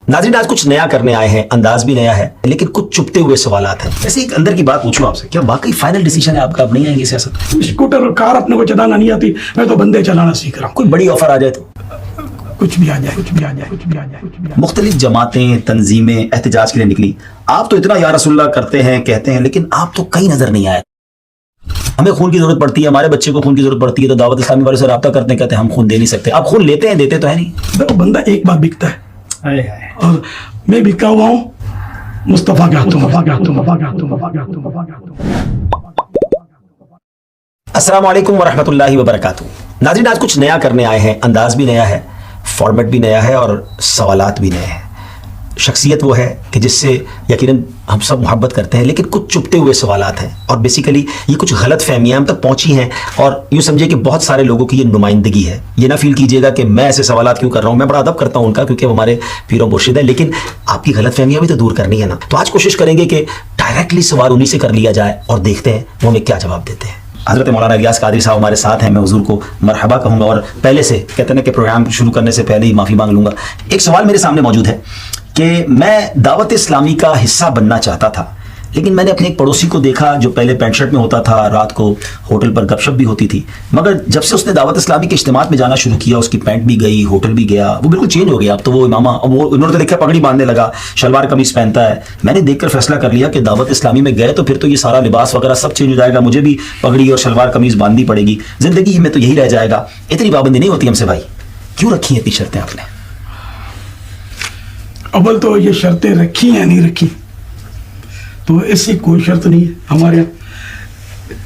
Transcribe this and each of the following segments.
ناظرین آج کچھ نیا کرنے آئے ہیں، انداز بھی نیا ہے لیکن کچھ چھپتے ہوئے سوالات ہیں. ویسے ایک اندر کی بات پوچھوں آپ سے، کیا واقعی فائنل ڈیسیجن ہے آپ کا اب نہیں آئیں گے سیاست؟ اسکوٹر اور کار اپنے کو چلانا نہیں آتی، میں تو بندے چلانا سیکھ رہا ہوں. کوئی بڑی آفر آ جائے تو کچھ بھی آ جائے، کچھ بھی آ جائے، کچھ بھی آ جائے، کچھ بھی آ جائے. مختلف جماعتیں تنظیمیں احتجاج کے لیے نکلی. آپ تو اتنا یا رسول اللہ کرتے ہیں کہتے ہیں، لیکن آپ تو کہیں نظر نہیں آئے. ہمیں خون کی ضرورت پڑتی ہے، ہمارے بچے کو خون کی ضرورت پڑتی ہے، تو دعوت اسلامی والے سے رابطہ کرتے ہیں، کہتے ہیں ہم خون دے نہیں سکتے. آپ خون لیتے ہیں، دیتے تو ہے نہیں. دیکھو بندہ ایک بار بکتا ہے اور میں بکا ہوا ہوں مصطفیٰ کے ہاتھوں. السلام علیکم ورحمۃ اللہ وبرکاتہ. ناظرین آج کچھ نیا کرنے آئے ہیں، انداز بھی نیا ہے، فارمیٹ بھی نیا ہے اور سوالات بھی نئے ہیں. شخصیت وہ ہے کہ جس سے یقیناً ہم سب محبت کرتے ہیں، لیکن کچھ چھپتے ہوئے سوالات ہیں اور بیسیکلی یہ کچھ غلط فہمیاں ہم تک پہنچی ہیں اور یوں سمجھے کہ بہت سارے لوگوں کی یہ نمائندگی ہے. یہ نہ فیل کیجیے گا کہ میں ایسے سوالات کیوں کر رہا ہوں، میں بڑا ادب کرتا ہوں ان کا کیونکہ وہ ہمارے پیر و مرشد ہے، لیکن آپ کی غلط فہمیاں بھی تو دور کرنی ہے نا. تو آج کوشش کریں گے کہ ڈائریکٹلی سوال انہی سے کر لیا جائے اور دیکھتے ہیں وہ ہمیں کیا جواب دیتے ہیں. حضرت مولانا الیاس قادری صاحب ہمارے ساتھ ہیں. میں حضور کو مرحبا کہوں گا اور پہلے سے کہتے ہیں کہ پروگرام شروع کرنے سے پہلے ہی معافی مانگ لوں گا. ایک سوال میرے سامنے موجود ہے کہ میں دعوت اسلامی کا حصہ بننا چاہتا تھا، لیکن میں نے اپنے ایک پڑوسی کو دیکھا جو پہلے پینٹ شرٹ میں ہوتا تھا، رات کو ہوٹل پر گپ شپ بھی ہوتی تھی، مگر جب سے اس نے دعوت اسلامی کے اجتماعات میں جانا شروع کیا اس کی پینٹ بھی گئی، ہوٹل بھی گیا، وہ بالکل چینج ہو گیا. اب تو وہ امامہ، وہ انہوں نے دیکھا پگڑی باندھنے لگا، شلوار قمیص پہنتا ہے. میں نے دیکھ کر فیصلہ کر لیا کہ دعوت اسلامی میں گئے تو پھر تو یہ سارا لباس وغیرہ سب چینج ہو جائے گا، مجھے بھی پگڑی اور شلوار قمیص باندھنی پڑے گی، زندگی میں تو یہی رہ جائے گا. اتنی پابندی نہیں ہوتی ہم سے بھائی، کیوں رکھی ہیں اتنی شرطیں آپ نے؟ اول تو یہ شرطیں رکھی یا نہیں رکھی تو ایسی کوئی شرط نہیں ہے ہمارے یہاں.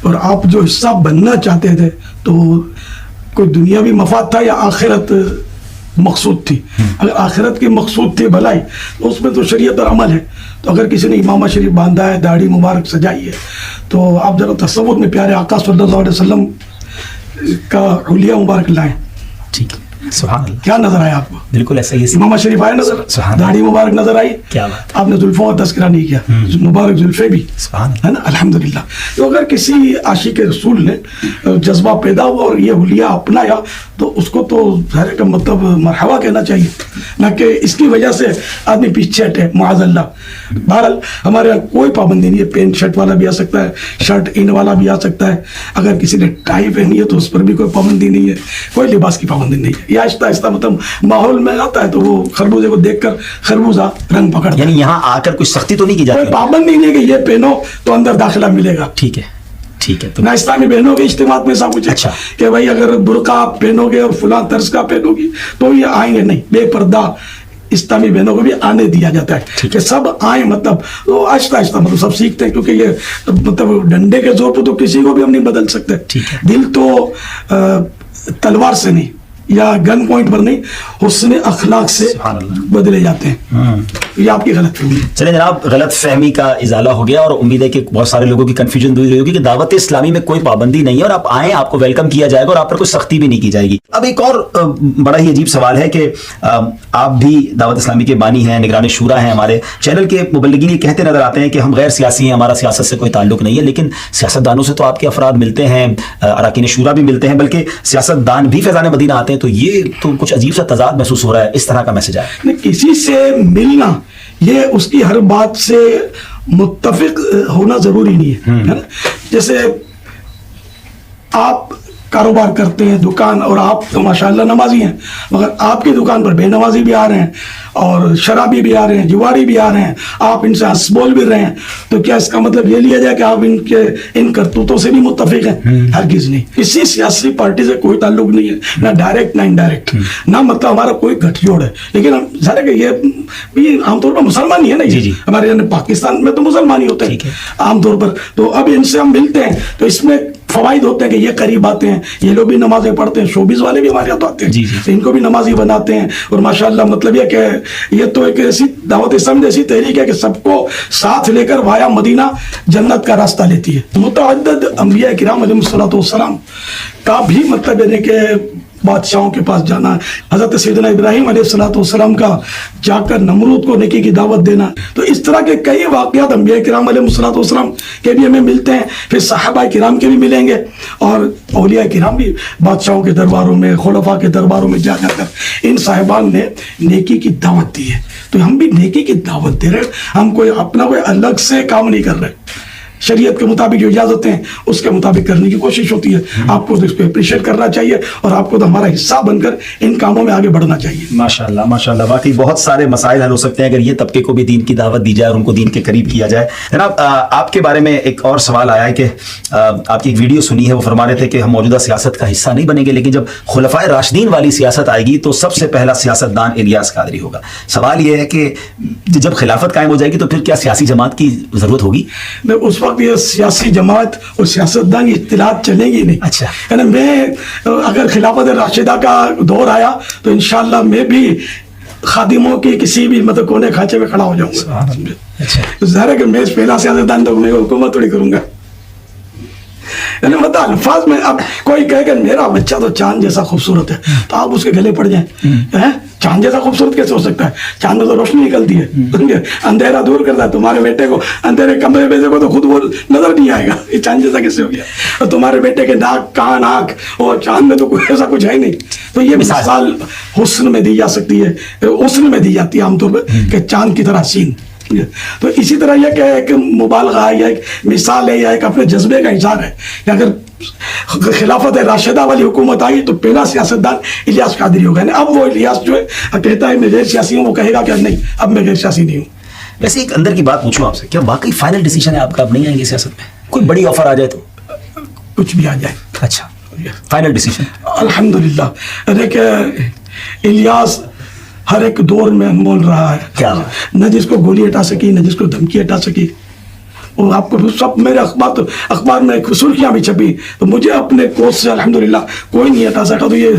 اور آپ جو حصہ بننا چاہتے تھے تو کوئی دنیاوی مفاد تھا یا آخرت مقصود تھی؟ اگر آخرت کی مقصود تھی بھلائی تو اس میں تو شریعت اور عمل ہے. تو اگر کسی نے امامہ شریف باندھا ہے، داڑھی مبارک سجائی ہے، تو آپ ذرا تصور میں پیارے آقا صلی اللہ علیہ وسلم کا حلیہ مبارک لائیں. ٹھیک ہے، سبحان اللہ. کیا نظر آیا آپ کو؟ بالکل ایسا ہی. امامہ شریف آئے نظر، داڑھی مبارک نظر آئی. کیا بات. آپ نے زلفوں کا تذکرہ نہیں کیا، مبارک زلفے بھی ہے نا، الحمدللہ. تو اگر کسی عاشق رسول نے جذبہ پیدا ہوا اور یہ حلیہ اپنایا تو اس کو تو ظاہر کا مطلب مرحبا کہنا چاہیے، نہ کہ اس کی وجہ سے آدمی پیچھے ہٹے معاذ اللہ. بہرحال ہمارے یہاں کوئی پابندی نہیں ہے، پینٹ شرٹ والا بھی آ سکتا ہے، شرٹ ان والا بھی آ سکتا ہے. اگر کسی نے ٹائی پہنی ہے تو اس پر بھی کوئی پابندی نہیں ہے، کوئی لباس کی پابندی نہیں ہے. یہ آہستہ آہستہ مطلب ماحول میں آتا ہے تو وہ خربوزے کو دیکھ کر خربوزہ رنگ پکڑتا ہے. یعنی یہاں آ کر کوئی سختی تو نہیں کی جاتی؟ کوئی پابندی نہیں ہے کہ یہ پہنو تو اندر داخلہ ملے گا. ٹھیک ہے، ٹھیک ہے. تو نہ اسلامی بہنوں کے اجتماعات میں سب کچھ اچھا کہ بھائی اگر برقع پہنو گے اور فلاں طرز کا پہنو گی تو یہ آئیں گے نہیں. بے پردہ اسلامی بہنوں کو بھی آنے دیا جاتا ہے کہ سب آئیں. مطلب تو آہستہ آہستہ مطلب سب سیکھتے ہیں، کیونکہ یہ مطلب ڈنڈے کے زور پہ تو کسی کو بھی ہم نہیں بدل سکتے. دل تو تلوار سے نہیں یا گن پوائنٹ پر نہیں، حسن اخلاق سے بدلے جاتے ہیں. یہ آپ کی غلط فہمی ہے. چلیں جناب، غلط فہمی کا ازالہ ہو گیا اور امید ہے کہ بہت سارے لوگوں کی کنفیوژن دور ہوگی کہ دعوت اسلامی میں کوئی پابندی نہیں ہے اور آپ آئیں، آپ کو ویلکم کیا جائے گا اور آپ پر کوئی سختی بھی نہیں کی جائے گی. اب ایک اور بڑا ہی عجیب سوال ہے کہ آپ بھی دعوت اسلامی کے بانی ہیں، نگران شورا ہیں، ہمارے چینل کے مبلغین یہ کہتے نظر آتے ہیں کہ ہم غیر سیاسی ہیں، ہمارا سیاست سے کوئی تعلق نہیں ہے. لیکن سیاست دانوں سے تو آپ کے افراد ملتے ہیں، اراکین شورا بھی ملتے ہیں، بلکہ سیاست دان بھی فیضان مدینہ آتے ہیں. تو یہ تو کچھ عجیب سا تضاد محسوس ہو رہا ہے، اس طرح کا میسج آیا. کسی سے ملنا یہ اس کی ہر بات سے متفق ہونا ضروری نہیں ہے. جیسے آپ کاروبار کرتے ہیں دکان، اور آپ تو ماشاءاللہ نمازی ہیں، مگر آپ کی دکان پر بے نمازی بھی آ رہے ہیں اور شرابی بھی آ رہے ہیں، جواری بھی آ رہے ہیں، آپ ان سے ہنس بول بھی رہے ہیں، تو کیا اس کا مطلب یہ لیا جائے کہ آپ ان کرتوتوں سے بھی متفق ہیں؟ ہرگز نہیں. کسی سیاسی پارٹی سے کوئی تعلق نہیں ہے، نہ ڈائریکٹ نہ انڈائریکٹ، نہ مطلب ہمارا کوئی گٹھ جوڑ ہے. لیکن ہم ظاہر کہ یہ عام طور پر مسلمان ہی ہے نا. یہ ہمارے یعنی پاکستان میں تو مسلمان ہی ہوتے ہیں عام طور پر. تو اب ان سے ہم ملتے ہیں تو اس میں فوائد ہوتے ہیں کہ یہ قریب آتے ہیں، یہ لوگ بھی نمازیں پڑھتے ہیں، شوبیز والے بھی ہمارے یہاں تو آتے ہیں، ان کو بھی نمازی بناتے ہیں. اور ماشاءاللہ مطلب یہ کہ یہ تو ایک ایسی دعوت اسلامی ایسی تحریک ہے کہ سب کو ساتھ لے کر وایا مدینہ جنت کا راستہ لیتی ہے. متعدد انبیاء کرام علیہ الصلوۃ والسلام کا بھی مطلب یعنی کہ बादशाहों के पास जाना, हज़रत सैयदना इब्राहीम अलैहिस्सलाम का जाकर नमरूद को नेकी की दावत देना। तो इस तरह के कई वाक़यात अंबिया किराम अलैहिस्सलाम के भी हमें मिलते हैं, फिर सहाबा किराम के भी मिलेंगे, और औलिया किराम भी बादशाहों के दरबारों में, खुलफा के दरबारों में जा जाकर इन साहिबान ने नेकी की दावत दी है। तो हम भी नेकी की दावत दे रहे हैं, हम कोई अपना कोई अलग से काम नहीं कर रहे। शरीयत के मुताबिक जो इजाज़तें हैं उसके मुताबिक करने की कोशिश होती है। आपको तो इसको अप्रिशिएट करना चाहिए, और आपको तो हमारा हिस्सा बनकर इन कामों में आगे बढ़ना चाहिए। माशाल्लाह माशाल्लाह, वाकई बहुत सारे मसाइल हल हो सकते हैं अगर ये तबके को भी दीन की दावत दी जाए और उनको दीन के करीब किया जाए। जनाब, आपके बारे में एक और सवाल आया है कि आपकी एक वीडियो सुनी है, वो फरमा रहे थे कि हम मौजूदा सियासत का हिस्सा नहीं बनेंगे, लेकिन जब खुलफाए राशिदीन वाली सियासत आएगी तो सबसे पहला सियासतदान इलियास कादरी होगा। सवाल ये है कि जब खिलाफत कायम हो जाएगी तो फिर क्या सियासी जमात की ज़रूरत होगी? उस वक्त ये सियासी जमात और सियासतदान की इत्तिलात चलेगी नहीं। अच्छा, यानी मैं अगर खिलाफत राशिदा का दौर आया तो इंशाअल्लाह मैं भी खादिमों के किसी भी मतलब कोने खांचे में खड़ा हो जाऊंगा। अच्छा, तो ज़ाहिर है कि मैं पहला सियासतदान तो मैं हुकूमत थोड़ी करूंगा। यानी मतलब अल्फाज में, अब कोई कहे कि मेरा बच्चा तो चांद जैसा खूबसूरत है, तो आप उसके गले पड़ जाएं, हैं? चांद जैसा खूबसूरत कैसे हो सकता है? चांद में तो रोशनी निकलती है, अंधेरा दूर करता है। तुम्हारे बेटे को अंधेरे कमरे में देखो तो खुद वो नजर नहीं आएगा, ये चांद जैसा कैसे हो गया? और तुम्हारे बेटे के नाक, कान, आँख, और चांद में तो कोई ऐसा कुछ है ही नहीं। तो ये मिसाल हुस्न में दी जा सकती है, हुस्न में दी जाती है आमतौर पर कि चांद की तरह हसीन। तो इसी तरह यह कि एक मुबालगा है या एक मिसाल है या एक अपने जज्बे का इजहार है कि अगर खिलाफत राशिदा वाली हुकूमत आई तो पहला सियासतदान इलियास कादरी होगा। अब वो इलियास जो है कहता है मैं गैर सियासी हूँ, वो कहेगा कि नहीं अब मैं गैर सियासी नहीं हूँ। वैसे एक अंदर की बात पूछूं आपसे, क्या वाकई फाइनल डिसीजन है आपका, अब नहीं आएंगे सियासत में? कोई बड़ी ऑफर आ जाए तो? कुछ भी आ जाए, अच्छा, फाइनल डिसीजन अल्हम्दुलिल्लाह। देखिए, इलियास हर एक दौर में अनमोल रहा है, क्या न जिसको गोली हटा सकी न जिसको धमकी हटा सकी। और आपको सब मेरे अखबार में सुर्खियां भी छपी, तो मुझे अपने कोर्स से अल्हम्दुलिल्लाह कोई नहीं हटा सका। तो ये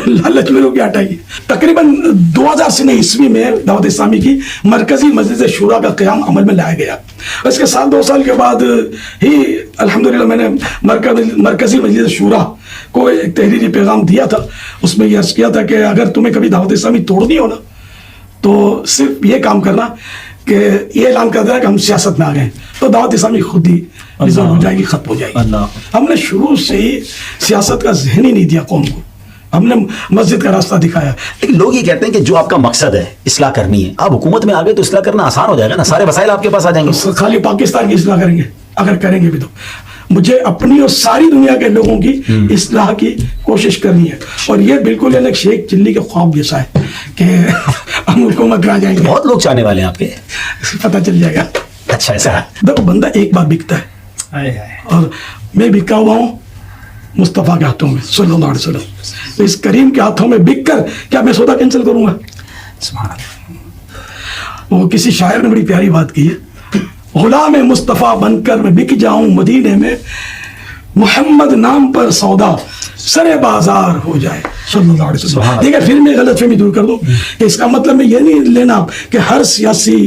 लालच मेरे को हटाइए। तकरीबन 2000 ईस्वी में दावत इस्लामी की मरकजी मजलिस शूरा का क़याम अमल में लाया गया। इसके साल 2 साल के बाद ही अल्हम्दुलिल्लाह मैंने मरकजी मजलिस शूरा को एक तहरीरी पैगाम दिया था। उसमें यह अर्ज़ किया था कि अगर तुम्हें कभी दावत इस्लामी तोड़नी हो ना तो सिर्फ ये काम करना कि ये ऐलान कर देना कि हम सियासत में आ गए, तो दावत इस्लामी खुद ही रिजॉल्व हो जाएगी, खत्म हो जाएगी। हमने शुरू से ही सियासत का ज़हन ही नहीं दिया कौम को, हमने मस्जिद का रास्ता दिखाया। लेकिन लोग ये कहते हैं कि जो आपका मकसद है इस्लाह करनी है, आप हुकूमत में आ गए तो इस्लाह करना आसान हो जाएगा ना, सारे वसाइल आपके पास आ जाएंगे। तो खाली पाकिस्तान की इस्लाह करेंगे, अगर करेंगे भी तो मुझे अपनी और सारी दुनिया के लोगों की इस्लाह की कोशिश करनी है। और ये बिल्कुल एक शेख चिल्ली के ख्वाब जैसा है कि हम हुकूमत में आ जाएंगे। बहुत लोग चाहने वाले हैं आपके, पता चल जाएगा। अच्छा, ऐसा है। देखो, बंदा एक बार बिकता है, और मैं बिका हुआ हूँ मुस्तफ़ा के हाथों में सल्लल्लाहु अलैहि वसल्लम। तो इस करीम के हाथों में बिक कर क्या मैं सौदा कैंसिल करूँगा? वो किसी शायर ने बड़ी प्यारी बात की है, गुलाम मुस्तफ़ा बनकर मैं बिक जाऊं मदीने में, मोहम्मद नाम पर सौदा सरे बाजार हो जाए सल्लल्लाहु अलैहि वसल्लम। ठीक है, फिर मैं गलतफहमी दूर कर दूं कि इसका मतलब मैं ये नहीं लेना कि हर सियासी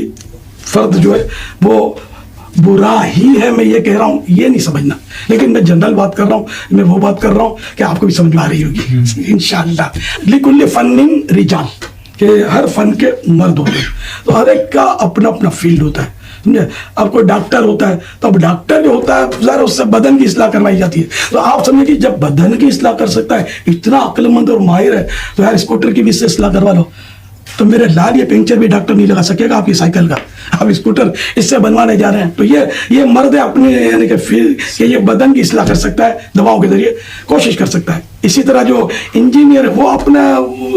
फर्द जो है वो बुरा ही है, मैं ये कह रहा हूँ ये नहीं समझना। लेकिन मैं जनरल बात कर रहा हूँ, मैं वो बात कर रहा हूँ कि आपको भी समझ में आ रही होगी इंशाअल्लाह। लिकुल्लि फन्निन रिजाल, कि हर फन के मर्द होते हैं, तो हर एक का अपना अपना फील्ड होता है, समझे। अब कोई डॉक्टर होता है तो अब डॉक्टर जो होता है ज़रा उससे बदन की इस्लाह करवाई जाती है। तो आप समझे कि जब बदन की इस्लाह कर सकता है, इतना अक्लमंद और माहिर है, तो यार स्कूटर की भी इससे इस्लाह करवा लो। तो मेरे लाल ये पंचर भी डॉक्टर नहीं लगा सकेगा आपकी साइकिल का, आप स्कूटर इससे बनवाने जा रहे हैं। तो ये मर्द है अपने यानी कि ये बदन की इस्लाह कर सकता है, दवाओं के जरिए कोशिश कर सकता है। इसी तरह जो इंजीनियर है वो अपना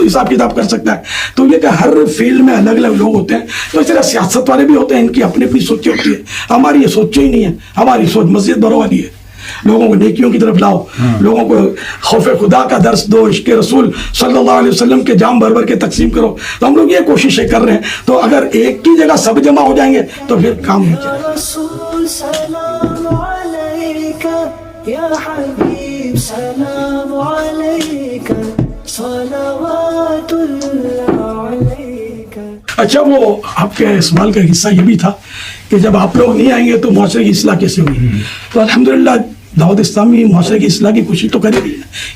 हिसाब किताब कर सकता है। तो ये कि हर फील्ड में अलग अलग लोग होते हैं। तो इस तरह सियासत वाले भी होते हैं, इनकी अपनी अपनी सोचें होती है। हमारी ये सोचें ही नहीं है, हमारी सोच मस्जिद भरो वाली है। लोगों को नेकियों की तरफ लाओ, लोगों को खौफ खुदा का दर्स दो, इश्क रसूल सल्लल्लाहु अलैहि वसल्लम के जाम भर भर के तकसीम करो। तो हम लोग ये कोशिशें कर रहे हैं। तो अगर एक ही जगह सब जमा हो जाएंगे तो फिर काम नहीं चलेगा। अच्छा, वो आपके सवाल का हिस्सा ये भी था कि जब आप लोग नहीं आएंगे तो मुआशरे की इस्लाह कैसे होगी? तो अल्हम्दुलिल्लाह दावत इस्लामी माशरे की इस्लाह की कोशिश तो करेगी।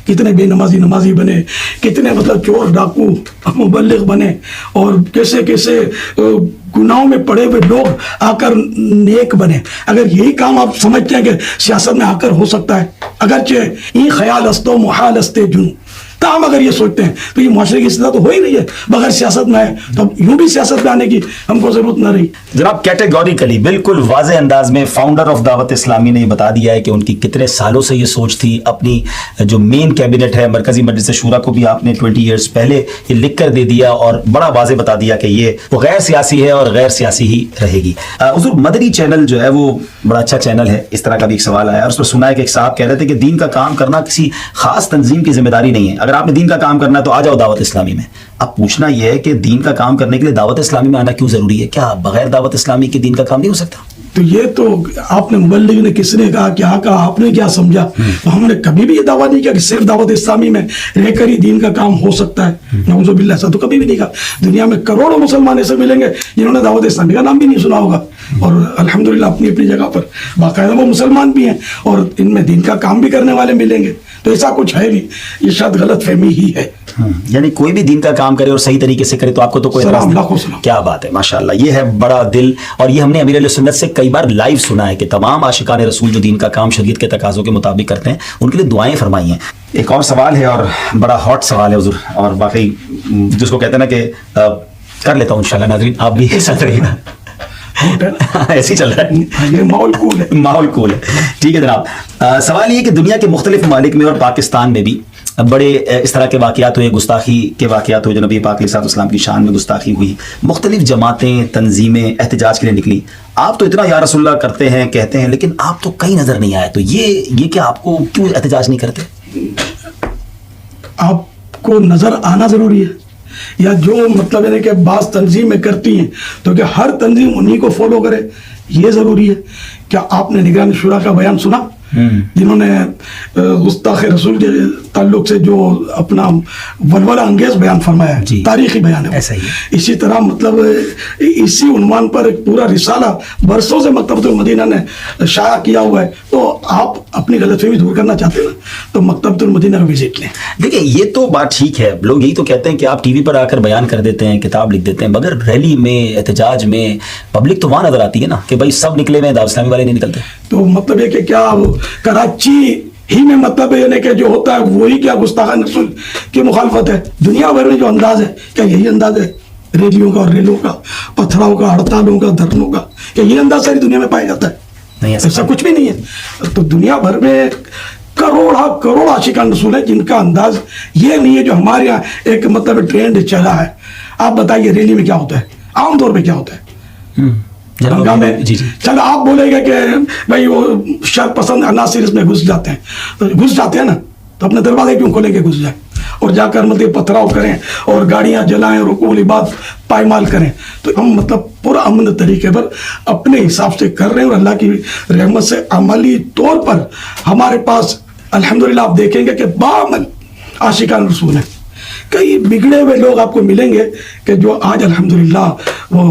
कितने बेनमाजी नमाजी बने, कितने मतलब चोर डाकू मुबल्लिग बने, और कैसे कैसे गुनाहों में पड़े हुए लोग आकर नेक बने। अगर यही काम आप समझते हैं कि सियासत में आकर हो सकता है, अगरचे ये ख्याल हस्तो मुहाल हस्ते जुन, ताम अगर ये सोचते हैं तो ये माशरे की इस्लाह तो हो ही नहीं है बगैर सियासत में आए, तो यूं भी सियासत में आने की हमको जरूरत न रही। जनाब कैटेगोरिकली बिल्कुल वाज़ेह अंदाज में फाउंडर ऑफ दावत इस्लामी ने ये बता दिया है कि उनकी कितने सालों से ये सोच थी। अपनी जो मेन कैबिनेट है मरकजी मजलिस शूरा को भी आपने 20 ईयर्स पहले ये लिख कर दे दिया और बड़ा वाज़ेह बता दिया कि ये वो गैर सियासी है और गैर सियासी ही रहेगी। हुज़ूर मदनी चैनल जो है वो बड़ा अच्छा चैनल है, इस तरह का भी एक सवाल आया और उस पर सुना है कि एक साहब कह रहे थे कि दीन का काम करना किसी खास तंजीम की जिम्मेदारी नहीं है, अगर आपने दीन का काम करना है तो आ जाओ दावत इस्लामी में। अब पूछना यह है कि दीन का काम करने के लिए दावत इस्लामी में आना क्यों जरूरी है? क्या बगैर दावत इस्लामी के दीन का काम नहीं हो सकता? तो ये तो आपने मुबल्लिग ने किसने कहा, क्या कहा, आपने क्या समझा? तो हमने कभी भी ये दावा नहीं किया कि सिर्फ दावत इस्लामी में रहकर ही दीन का काम हो सकता है। नऊज़ुबिल्लाह, ऐसा तो कभी भी नहीं कहा। दुनिया में करोड़ों मुसलमान ऐसे मिलेंगे जिन्होंने दावत इस्लामी का नाम भी नहीं सुना होगा, और अल्हम्दुलिल्लाह अपनी अपनी जगह पर बाकायदा वो मुसलमान भी हैं और इनमें दीन का काम भी करने वाले मिलेंगे। तो ऐसा कुछ है नहीं, ये शायद गलत फहमी ही है। यानी कोई भी दीन का काम करे और सही तरीके से करे तो आपको तो कोई सलाम, लाखों सलाम। क्या बात है, माशाल्लाह। ये है बड़ा दिल, और ये हमने अमीर अहले सुन्नत से कई बार लाइव सुना है कि तमाम आशिकान रसूल जो दीन का काम शरीयत के तकाज़ों के मुताबिक करते हैं उनके लिए दुआएं फरमाई हैं। एक और सवाल है और बड़ा हॉट सवाल है हुज़ूर, और वाकई जिसको कहते हैं ना कि कर लेता हूँ इंशाल्लाह नाज़रीन, आप भी साथ रहिएगा। ऐसे ही चल रहा है, ये माहौल कूल है, माहौल कूल है। ठीक है जनाब, सवाल ये कि दुनिया के मुख्तलिफ ममालिक में और पाकिस्तान में भी बड़े इस तरह के वाक़यात हुए, गुस्ताखी के वाक़यात हुए, जो नबी पाक अलैहिस्सलाम की शान में गुस्ताखी हुई, मुख्तलिफ जमातें तंजीमें एहतजाज के लिए निकली। आप तो इतना या रसूलल्लाह करते हैं, कहते हैं, लेकिन आप तो कहीं नज़र नहीं आए, तो ये क्या आपको क्यों एहतजाज नहीं करते? आपको नजर आना जरूरी है, या जो मतलब है कि बाज़ तंजीमें करती हैं तो क्या हर तंजीम उन्हीं को फॉलो करे, ये ज़रूरी है? क्या आपने निगरान शुरा का बयान सुना, जिन्होंने गुस्ताख रसूल के ताल्लुक से जो अपना वलवला अंगेज बयान फरमाया है, तारीखी बयान है ऐसा ही है। इसी तरह मतलब इसी उन्वान पर एक पूरा रिसाला बरसों से मकतबतुल मदीना ने शाया किया हुआ है। तो आप अपनी गलतफहमी दूर करना चाहते हैं ना, तो मकतबतुल मदीना का विजिट लें। देखिए ये तो बात ठीक है, लोग यही तो कहते हैं कि आप टीवी पर आकर बयान कर देते हैं, किताब लिख देते हैं, मगर रैली में एहतजाज में पब्लिक तो वहाँ नजर आती है ना कि भाई सब निकले हुए, दावत इस्लामी वाले नहीं निकलते। तो मतलब ये कि क्या कराची ही में मतलब यानी कि जो होता है वही क्या गुस्ताखान रसूल की मुखालफत है? दुनिया भर में जो अंदाज है, क्या यही अंदाज है रैलियों का और रेलों का, पथराव का, हड़तालों का, धरनों का? क्या ये अंदाज सारी दुनिया में पाया जाता है? नहीं, ऐसा कुछ भी नहीं है। तो दुनिया भर में करोड़ आशिकान रसूल है जिनका अंदाज ये नहीं है जो हमारे यहाँ एक मतलब ट्रेंड चला है। आप बताइए रैली में क्या होता है, आमतौर पर क्या होता है? जी। चलो आप बोलेगा कि भाई वो शर पसंद अनासिर इसमें घुस जाते हैं, तो घुस जाते हैं ना, तो अपने दरवाजे क्यों खोलेंगे, घुस जाए और जाकर मतलब पथराव करें और गाड़ियां जलाएं और हुकूमत बात पायमाल करें। तो हम मतलब पूरा अमन तरीके पर अपने हिसाब से कर रहे हैं, और अल्लाह की रहमत से अमली तौर पर हमारे पास अल्हम्दुलिल्लाह आप देखेंगे कि बाअमल आशिकान रसूल हैं। कई बिगड़े हुए लोग आपको मिलेंगे कि जो आज अल्हम्दुलिल्लाह वो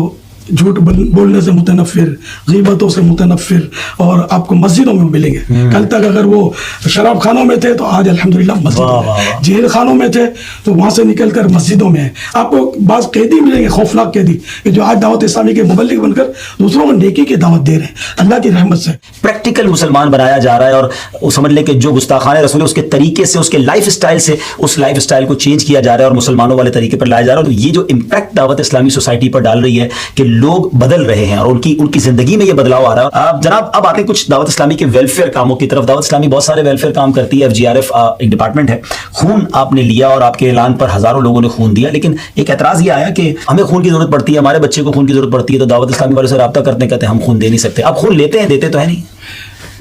झूठ बोलने से मुतनफ़िर, ग़ीबतों से मुतनफ़िर, और आपको मस्जिदों में मिलेंगे। कल तक अगर वो शराब खानों में थे तो आज अल्हम्दुलिल्लाह मस्जिदों में, जेल खानों में थे तो वहाँ से निकल कर मस्जिदों में हैं। आपको बाज़ कैदी मिलेंगे, खौफनाक कैदी, कि जो आज दावत इस्लामी के मुबल्लिग बनकर दूसरों को नेकी की दावत दे रहे हैं अल्लाह की रहमत से। प्रैक्टिकल मुसलमान बनाया जा रहा है, और वो समझ लें कि जो गुस्ताखान रसूल है उसके तरीके से, उसके लाइफ स्टाइल से उस लाइफ स्टाइल को चेंज किया जा रहा है और मुसलमानों वाले तरीके पर लाया जा रहा है। तो ये जो इम्पैक्ट दावत इस्लामी सोसाइटी पर डाल रही है कि लोग बदल रहे हैं और उनकी जिंदगी में ये बदलाव आ रहा है। जनाब अब आते कुछ दावत इस्लामी के वेलफेयर कामों की तरफ। दावत इस्लामी बहुत सारे वेलफेयर काम करती है, FGRF एक डिपार्टमेंट है। खून आपने लिया और आपके ऐलान पर हजारों लोगों ने खून दिया, लेकिन एक एतराज ये आया कि हमें खून की जरूरत पड़ती है, हमारे बच्चे को खून की जरूरत पड़ती है, तो दावत इस्लामी वाले से रब्ता करते हैं, कहते हैं हम खून दे नहीं सकते। आप खून लेते हैं, देते तो है नहीं?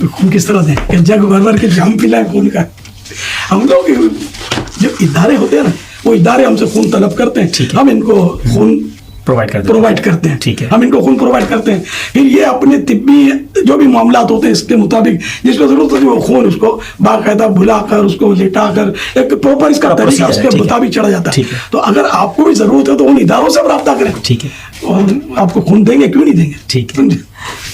तो खून किस तरह दें कि जग भर भर के जाम पिलाए खून का? हम लोग जो इदारे होते हैं ना, वो इदारे हमसे खून तलब करते हैं, हम इनको खून प्रोवाइड करते हैं। ठीक है, हम इनको खून प्रोवाइड करते हैं, फिर ये अपने तिब्बी जो भी मामलात होते हैं इसके मुताबिक जिसको जरूरत होती है वो खून उसको बाकायदा बुलाकर उसको लिटाकर एक प्रॉपर इसका तरीका उसके मुताबिक चढ़ा जाता है। तो अगर आपको भी जरूरत है तो उन इदारों से रब्ता करें। ठीक है। और आपको खून देंगे, क्यों नहीं देंगे? ठीक है। समझे?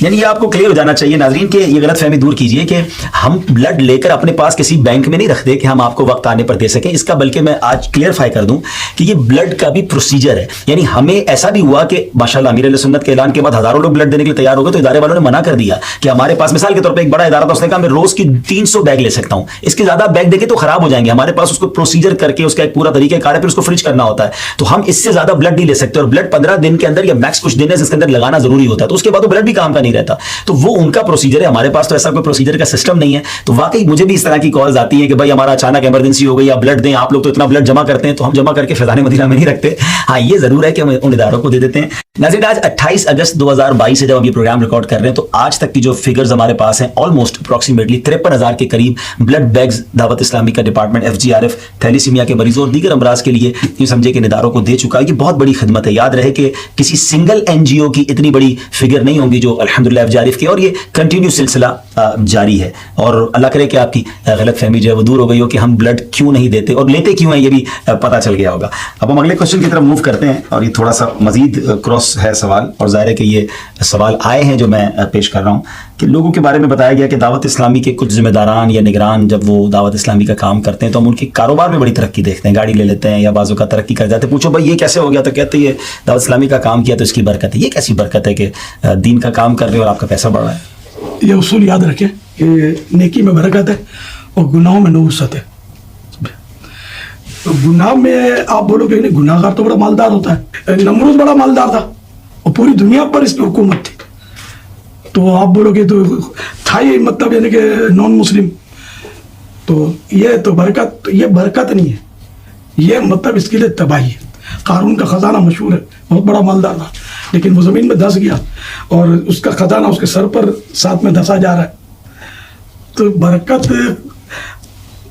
यानी ये आपको क्लियर हो जाना चाहिए नाजरीन कि ये गलत फहमी दूर कीजिए कि हम ब्लड लेकर अपने पास किसी बैंक में नहीं रखते कि हम आपको वक्त आने पर दे सकें। इसका बल्कि मैं आज क्लियरफाई कर दूं कि ये ब्लड का भी प्रोसीजर है। यानी हमें ऐसा भी हुआ कि माशाल्लाह अमीर सुन्नत के ऐलान के बाद हजारों लोग ब्लड देने के लिए तैयार हो गए, तो इदारे वालों ने मना कर दिया कि हमारे पास, मिसाल के तौर पर एक बड़ा इदारा था, उसने कहा मैं रोज की 300 बैग ले सकता हूं, इसके ज्यादा बैग देंगे तो खराब हो जाएंगे, हमारे पास उसको प्रोसीजर करके उसका एक पूरा तरीका कार है, फिर उसको फ्रिज करना होता है, तो हम इससे ज्यादा ब्लड नहीं ले सकते। और ब्लड 15 दिन के अंदर या मैक्स कुछ दिन है इसके अंदर लगाना जरूरी होता है, तो उसके बाद वो ब्लड भी काम का नहीं रहता। तो वो उनका प्रोसीजर है, हमारे पास तो ऐसा कोई प्रोसीजर का सिस्टम नहीं है। तो वाकई मुझे भी इस तरह की कॉल्स आती हैं कि भाई हमारा अचानक इमरजेंसी हो गई, या ब्लड दें, आप लोग तो इतना ब्लड जमा करते हैं, तो हम जमा करके फैजान मदीना में नहीं रखते। हाँ, ये जरूर है कि हम उन इदारों को दे देते हैं। नाज़रीन, आज 28 अगस्त 2022 से जब हम ये प्रोग्राम रिकॉर्ड कर रहे हैं, तो आज तक की जो फिगर्स हमारे पास हैं, ऑलमोस्ट अप्रोक्सीमेटली 53,000 के करीब ब्लड बैग्स दावत इस्लामी का डिपार्टमेंट FGRF थैलीसीमिया के मरीजों और दीगर अमराज के लिए यूं समझे कि इदारों को दे चुका है। ये बहुत बड़ी खिदमत है। याद रहे कि किसी सिंगल NGO की इतनी बड़ी फिगर नहीं होगी जो अल्हम्दुलिल्लाह FGRF की, और ये कंटिन्यू सिलसिला जारी है। और अल्लाह करे कि आपकी गलत फहमी जो है वो दूर हो गई हो कि हम ब्लड क्यों नहीं देते और लेते क्यों हैं, ये भी पता चल गया होगा। अब हम अगले क्वेश्चन की तरफ मूव करते हैं, और ये थोड़ा सा मजीद क्रॉस है सवाल, और जाहिर है कि ये सवाल आए हैं जो मैं पेश कर रहा हूँ कि लोगों के बारे में बताया गया कि दावत इस्लामी के कुछ जिम्मेदारान या निगरान जब वो दावत इस्लामी का काम करते हैं तो हम उनके कारोबार में बड़ी तरक्की देखते हैं, गाड़ी ले लेते हैं या बाजू का तरक्की कर जाते हैं। पूछो भाई ये कैसे हो गया, तो कहते हैं ये दावत इस्लामी का काम किया तो इसकी बरकत है। ये कैसी बरकत है कि दीन का काम कर रहे हो और आपका पैसा बढ़ रहा है? ये उसूल याद रखें कि नेकी में बरकत है और गुनाहों में नहुसत है। तो गुनाह में आप बोलोगे नहीं, गुनाहगार तो बड़ा मालदार होता है। नमरूद बड़ा मालदार था और पूरी दुनिया पर इसकी हुकूमत थी, तो आप बोलोगे तो था ही, मतलब यानी कि नॉन मुस्लिम, तो ये तो बरकत, ये बरकत नहीं है, ये मतलब इसके लिए तबाही है। कारून का खजाना मशहूर है, बहुत बड़ा मालदार था, लेकिन वो ज़मीन में धंस गया और उसका खजाना उसके सर पर साथ में धंसा जा रहा है। तो बरकत,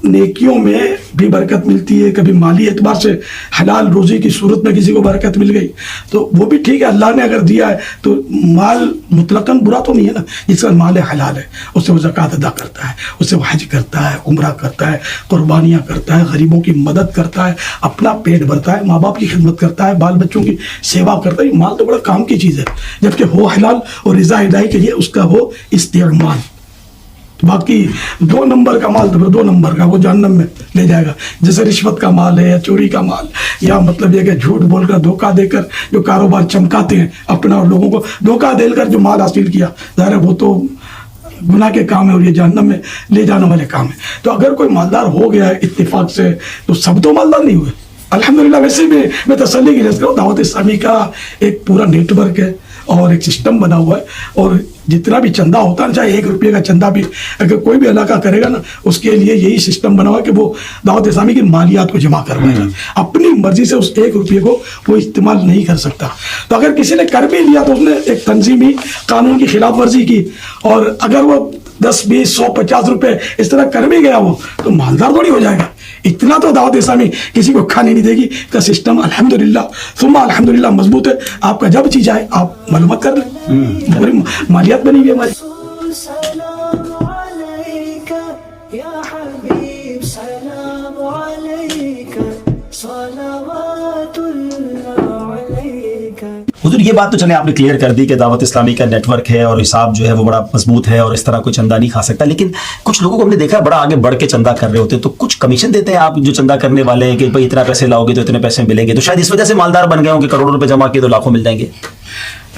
नेकियों में भी बरकत मिलती है। कभी माली एतबार से हलाल रोज़ी की सूरत में किसी को बरकत मिल गई तो वो भी ठीक है, अल्लाह ने अगर दिया है तो माल मुतलकन बुरा तो नहीं है ना। जिसका माल हलाल है उससे वो ज़कात अदा करता है, उससे वो हज करता है, उम्रा करता है, कुर्बानियाँ करता है, गरीबों की मदद करता है, अपना पेट भरता है, माँ बाप की खिदमत करता है, बाल बच्चों की सेवा करता है। माल तो बड़ा काम की चीज़ है, जबकि हो हलाल और रिज़ा इलाही के लिए उसका हो इस्तेमाल। बाकी 2 नंबर का माल तो फिर 2 नंबर का वो जहन्नम में ले जाएगा। जैसे रिश्वत का माल है या चोरी का माल, या मतलब ये कि झूठ बोलकर धोखा देकर जो कारोबार चमकाते हैं अपना और लोगों को धोखा देकर जो माल हासिल किया, ज़ाहिर है वो तो गुनाह के काम है और ये जहन्नम में ले जाने वाले काम है। तो अगर कोई मालदार हो गया है इत्तेफाक से, तो सब तो मालदार नहीं हुए अल्हम्दुलिल्लाह। वैसे भी मैं तसल्ली की नज़र दावत इस्लामी का एक पूरा नेटवर्क है और एक सिस्टम बना हुआ है, और जितना भी चंदा होता है, चाहे 1 रुपये का चंदा भी अगर कोई भी इलाका करेगा ना, उसके लिए यही सिस्टम बना हुआ है कि वो दावत इस्लामी की मालियात को जमा करवाएगा। अपनी मर्जी से उस 1 रुपये को वो इस्तेमाल नहीं कर सकता। तो अगर किसी ने कर भी लिया तो उसने एक तंजीमी कानून की खिलाफ वर्जी की, और अगर वो 10, 20, 100, 50 रुपये इस तरह कर भी गया वो, तो मालदार थोड़ी हो जाएगा। इतना तो दावत इस्लामी किसी को खाने नहीं देगी। का सिस्टम अल्हम्दुलिल्लाह सुम्मा अल्हम्दुलिल्लाह मजबूत है। आपका जब चीज आए आप मालूमात कर लें, पूरी मालियात बनी हुई है हमारी। हुजूर ये बात तो चले आपने क्लियर कर दी कि दावत इस्लामी का नेटवर्क है और हिसाब जो है वो बड़ा मजबूत है और इस तरह कोई चंदा नहीं खा सकता, लेकिन कुछ लोगों को हमने देखा बड़ा आगे बढ़ के चंदा कर रहे होते हैं। तो कुछ कमीशन देते हैं आप जो चंदा करने वाले हैं कि भाई इतना पैसे लाओगे तो इतने पैसे मिलेंगे, तो शायद इस वजह से मालदार बन गए होंगे, करोड़ों रुपए जमा किए तो लाखों मिल जाएंगे?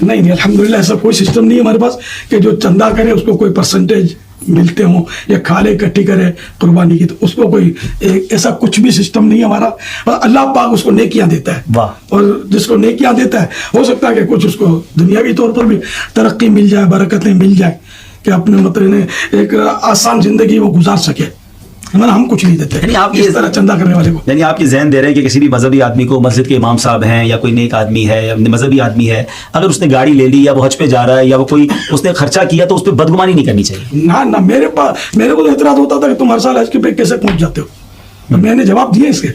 नहीं, अल्हम्दुलिल्लाह ऐसा कोई सिस्टम नहीं है हमारे पास कि जो चंदा करे उसको कोई परसेंटेज मिलते हों, या खाले इकट्ठी करे कुर्बानी की, तो उसको कोई ऐसा कुछ भी सिस्टम नहीं है हमारा। अल्लाह पाक उसको नेकियां देता है, वाह। और जिसको नेकियां देता है हो सकता है कि कुछ उसको दुनियावी तौर पर भी तरक्की मिल जाए, बरकतें मिल जाए, कि अपने मतलब एक आसान जिंदगी वो गुजार सके। हम कुछ नहीं देते, यानी आप इस तरह चंदा करने वाले को। यानी आप ये ज़हन दे रहे हैं कि किसी भी मजहबी आदमी को, मस्जिद के इमाम साहब हैं या कोई नेक आदमी है या मजहबी आदमी है, अगर उसने गाड़ी ले ली या वो हज पे जा रहा है या वो कोई उसने खर्चा किया, तो उस पर बदगुमानी नहीं करनी चाहिए। ना, मेरे को तो एतराज होता था कि तुम हर साल हज पे कैसे पहुंच जाते हो, तो मैंने जवाब दिया इसके।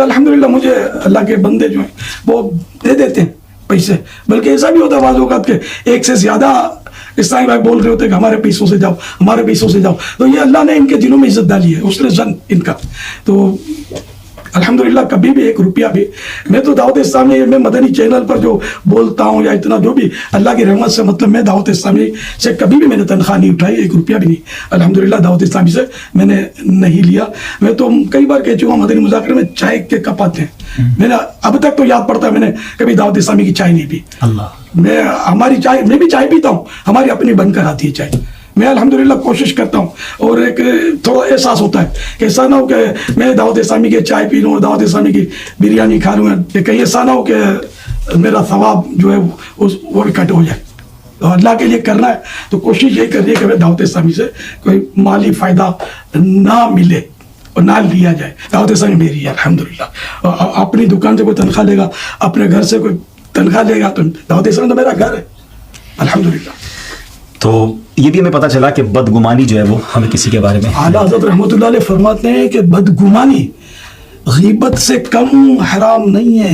अल्हम्दुलिल्लाह मुझे अल्लाह के बंदे जो हैं वो दे देते हैं पैसे, बल्कि ऐसा भी होता है बाज़ औक़ात के एक से ज़्यादा इस्लामी भाई बोल रहे होते हैं कि हमारे पैसों से जाओ, हमारे पैसों से जाओ। तो ये अल्लाह ने इनके दिलों में इज्जत डाली है, उसने जन इनका। तो अल्हम्दुलिल्लाह कभी भी 1 रुपया भी, मैं तो दावत इस्लामी में मदनी चैनल पर जो बोलता हूँ या इतना जो भी अल्लाह की रहमत से, मतलब मैं दावत इस्लामी से कभी भी मैंने तनख्वाह नहीं उठाई, 1 रुपया भी नहीं अल्हम्दुलिल्लाह दावत इस्लामी से मैंने नहीं लिया। मैं तो कई बार कह चुका हूँ मदनी मुज़ाकरे में चाय के कप आते हैं, मैंने अब तक तो याद पड़ता है मैंने कभी दावत इस्लामी की चाय नहीं पी। मैं हमारी चाय, मैं भी चाय पीता हूँ, हमारी अपनी बनकर आती है चाय। मैं अल्हम्दुलिल्लाह कोशिश करता हूँ और एक थोड़ा एहसास होता है कि ऐसा ना हो कि मैं दावत इस्लामी की चाय पी लूँ और दावत इस्लामी की बिरयानी खा लूँ, कहीं ऐसा ना हो कि मेरा सवाब जो है वो भी कट हो जाए। तो अल्लाह के लिए करना है तो कोशिश यही करनी है कि मैं दावत इस्लामी से कोई माली फ़ायदा ना मिले और ना लिया जाए। दावत इस्लामी मेरी है अल्हम्दुलिल्लाह। अपनी दुकान से कोई तनख्वाह लेगा, अपने घर से कोई तनख्वाह लेगा, तो दावत इस्लामी तो मेरा घर है अल्हम्दुलिल्लाह। तो ये भी हमें पता चला कि बदगुमानी जो है वो हमें किसी के बारे में, आला हज़रत रहमतुल्लाह अलैह फरमाते हैं कि बदगुमानी गीबत से कम हराम नहीं है।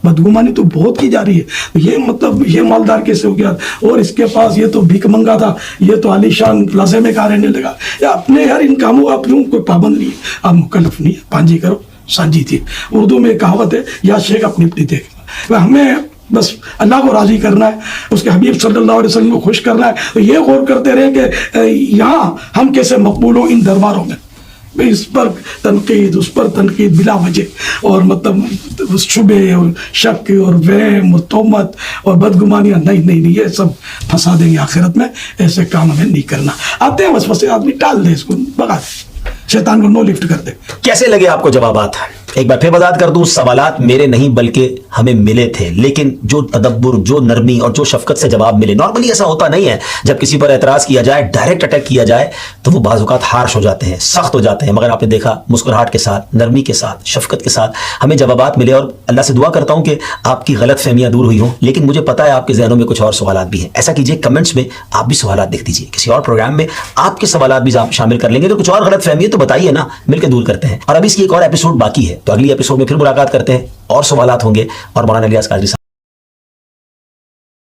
बदगुमानी तो बहुत की जा रही है। ये मतलब ये मालदार कैसे हो गया, और इसके पास ये तो भीख मंगा था, ये तो आलीशान प्लाजे में कहाँ रहने लगा। या अपने यार इन कामों का अपने कोई पाबंद नहीं है, आप मुकल्लफ नहीं है, पांजी करो सांझी थी। उर्दू में कहावत है, या शेख अपनी अपनी देख। हमें बस अल्लाह को राज़ी करना है, उसके हबीब सल्लल्लाहु अलैहि वसल्लम को खुश करना है। तो ये गौर करते रहे कि यहाँ हम कैसे मकबूल हो इन दरबारों में। इस पर तनकीद, उस पर तनकीद बिला वजह, और मतलब शुबे और शक और वहम और तोहमत और बदगुमानियाँ, नहीं, ये सब फंसा देंगे आखिरत में। ऐसे काम हमें नहीं करना। आते हैं वसवसे आदमी, टाल दे इसको, भगा दे, शैतान को नो लिफ्ट कर दे। कैसे लगे आपको जवाबात? एक बार फिर वजाहत कर दूं, सवालात मेरे नहीं बल्कि हमें मिले थे, लेकिन जो तदब्बुर, जो नरमी और जो शफकत से जवाब मिले। नॉर्मली ऐसा होता नहीं है, जब किसी पर एतराज़ किया जाए, डायरेक्ट अटैक किया जाए, तो वो बाज़-औक़ात हार्श हो जाते हैं, सख्त हो जाते हैं। मगर आपने देखा मुस्कुराहट के साथ, नरमी के साथ, शफकत के साथ हमें जवाबात मिले। और अल्लाह से दुआ करता हूँ कि आपकी गलत फहमियाँ दूर हुई हों, लेकिन मुझे पता है आपके जहनों में कुछ और सवालात भी हैं। ऐसा कीजिए, कमेंट्स में आप भी सवालात लिख दीजिए, किसी और प्रोग्राम में आपके सवालात भी आप शामिल कर लेंगे। तो कुछ और गलत फहमी है तो बताइए ना, मिलकर दूर करते हैं। और अभी इसकी एक और एपिसोड बाकी है, तो अगली एपिसोड में फिर मुलाकात करते हैं, और सवालात होंगे और मौलाना इलियास कादरी